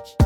Before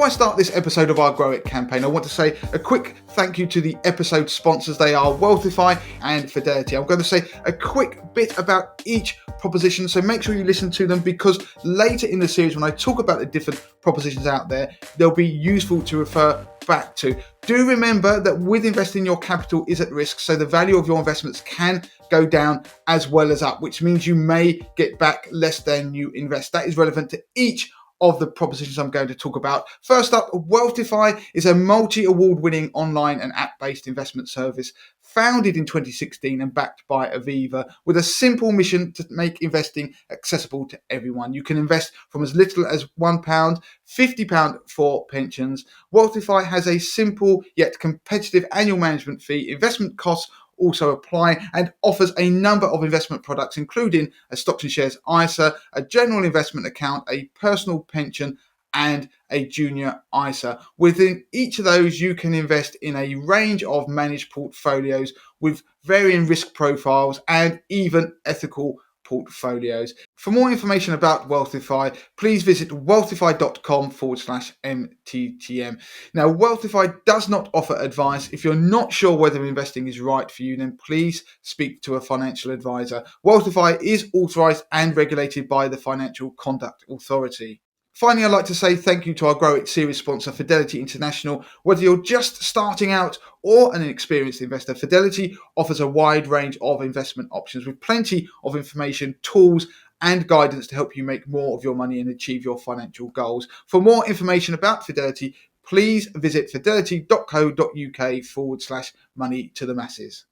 I start this episode of our Grow It campaign, I want to say a quick thank you to the episode sponsors. They are Wealthify and Fidelity. I'm going to say a quick bit about each proposition, so make sure you listen to them, because later in the series, when I talk about the different propositions out there, they'll be useful to refer back to. Do remember that with investing, your capital is at risk, so the value of your investments can go down as well as up, which means you may get back less than you invest. That is relevant to each of the propositions I'm going to talk about. First up, Wealthify is a multi-award winning online and app-based investment service founded in 2016 and backed by Aviva, with a simple mission to make investing accessible to everyone. You can invest from as little as £1, £50 for pensions. Wealthify has a simple yet competitive annual management fee. Investment costs also apply, and offers a number of investment products, including a stocks and shares ISA, a general investment account, a personal pension, and a junior ISA. Within each of those, you can invest in a range of managed portfolios with varying risk profiles and even ethical portfolios. For more information about Wealthify, please visit wealthify.com/MTTM. Now, Wealthify does not offer advice. If you're not sure whether investing is right for you, then please speak to a financial advisor. Wealthify is authorised and regulated by the Financial Conduct Authority. Finally, I'd like to say thank you to our Grow It series sponsor, Fidelity International. Whether you're just starting out or an experienced investor, Fidelity offers a wide range of investment options with plenty of information, tools, and guidance to help you make more of your money and achieve your financial goals. For more information about Fidelity, please visit fidelity.co.uk/money to the masses.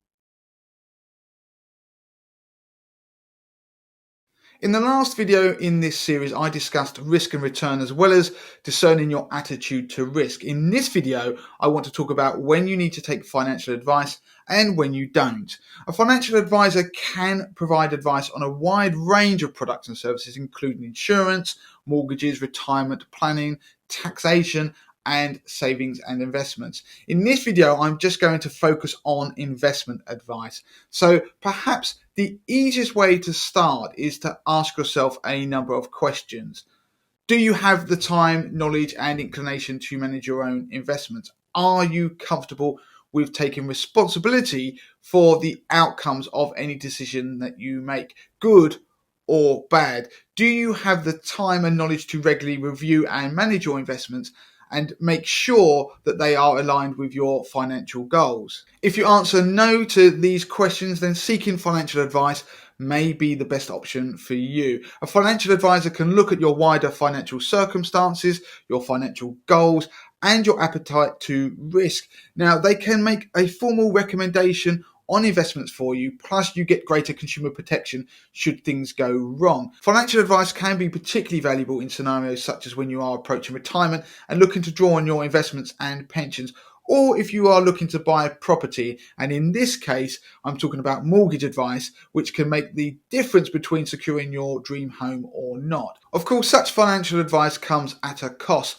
In the last video in this series, I discussed risk and return, as well as discerning your attitude to risk. In this video, I want to talk about when you need to take financial advice and when you don't. A financial advisor can provide advice on a wide range of products and services, including insurance, mortgages, retirement planning, taxation, and savings and investments. In this video, I'm just going to focus on investment advice. So perhaps the easiest way to start is to ask yourself a number of questions. Do you have the time, knowledge, and inclination to manage your own investments? Are you comfortable with taking responsibility for the outcomes of any decision that you make, good or bad? Do you have the time and knowledge to regularly review and manage your investments and make sure that they are aligned with your financial goals? If you answer no to these questions, then seeking financial advice may be the best option for you. A financial advisor can look at your wider financial circumstances, your financial goals, and your appetite to risk. Now, they can make a formal recommendation on investments for you, plus you get greater consumer protection should things go wrong. Financial advice can be particularly valuable in scenarios such as when you are approaching retirement and looking to draw on your investments and pensions, or if you are looking to buy a property. And in this case, I'm talking about mortgage advice, which can make the difference between securing your dream home or not. Of course, such financial advice comes at a cost.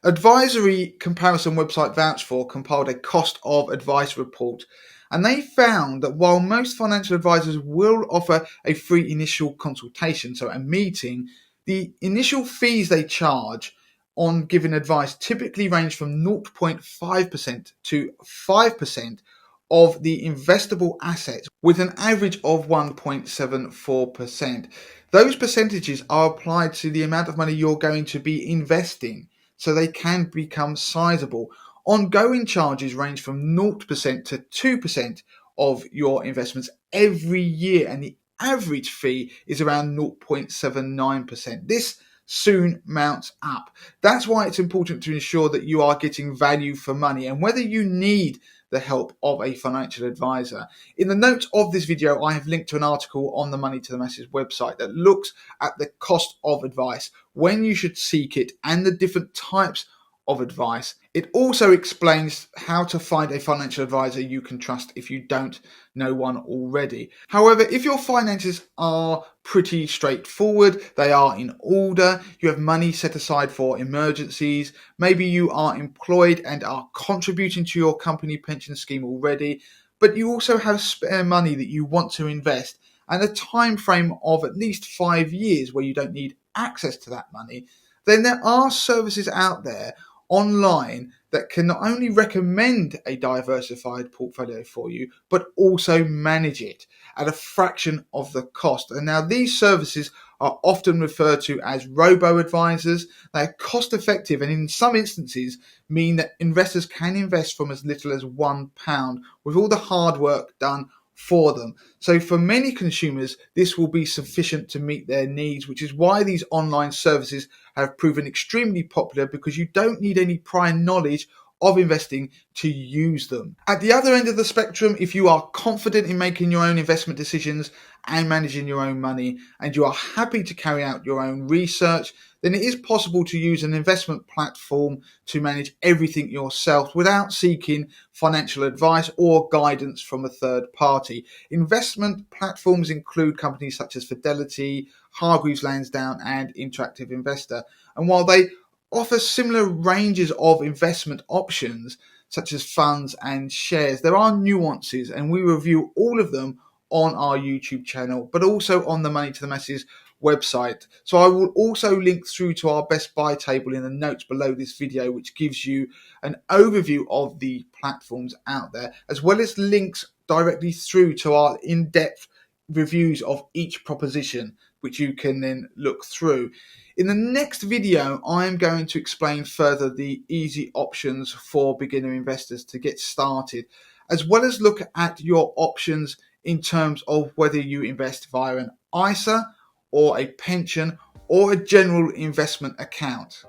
Advisory comparison website Vouch4 compiled a cost of advice report, and they found that while most financial advisors will offer a free initial consultation, so a meeting, the initial fees they charge on giving advice typically range from 0.5% to 5% of the investable assets, with an average of 1.74%. Those percentages are applied to the amount of money you're going to be investing, so they can become sizable. Ongoing charges range from 0% to 2% of your investments every year, and the average fee is around 0.79%. This soon mounts up. That's why it's important to ensure that you are getting value for money and whether you need the help of a financial advisor. In the notes of this video, I have linked to an article on the Money to the Masses website that looks at the cost of advice, when you should seek it, and the different types of advice. It also explains how to find a financial advisor you can trust if you don't know one already. However, if your finances are pretty straightforward, they are in order, you have money set aside for emergencies, maybe you are employed and are contributing to your company pension scheme already, but you also have spare money that you want to invest and a time frame of at least 5 years where you don't need access to that money, then there are services out there online that can not only recommend a diversified portfolio for you, but also manage it at a fraction of the cost. And now these services are often referred to as robo-advisors. They're cost effective and in some instances mean that investors can invest from as little as £1 with all the hard work done for them. So for many consumers, this will be sufficient to meet their needs, which is why these online services have proven extremely popular, because you don't need any prior knowledge of investing to use them. At the other end of the spectrum, if you are confident in making your own investment decisions and managing your own money, and you are happy to carry out your own research, then it is possible to use an investment platform to manage everything yourself without seeking financial advice or guidance from a third party. Investment platforms include companies such as Fidelity, Hargreaves Lansdown, and Interactive Investor. And while they offer similar ranges of investment options, such as funds and shares, there are nuances, and we review all of them on our YouTube channel, but also on the Money to the Masses website. So I will also link through to our best buy table in the notes below this video, which gives you an overview of the platforms out there, as well as links directly through to our in-depth reviews of each proposition, which you can then look through. In the next video, I am going to explain further the easy options for beginner investors to get started, as well as look at your options in terms of whether you invest via an ISA or a pension or a general investment account.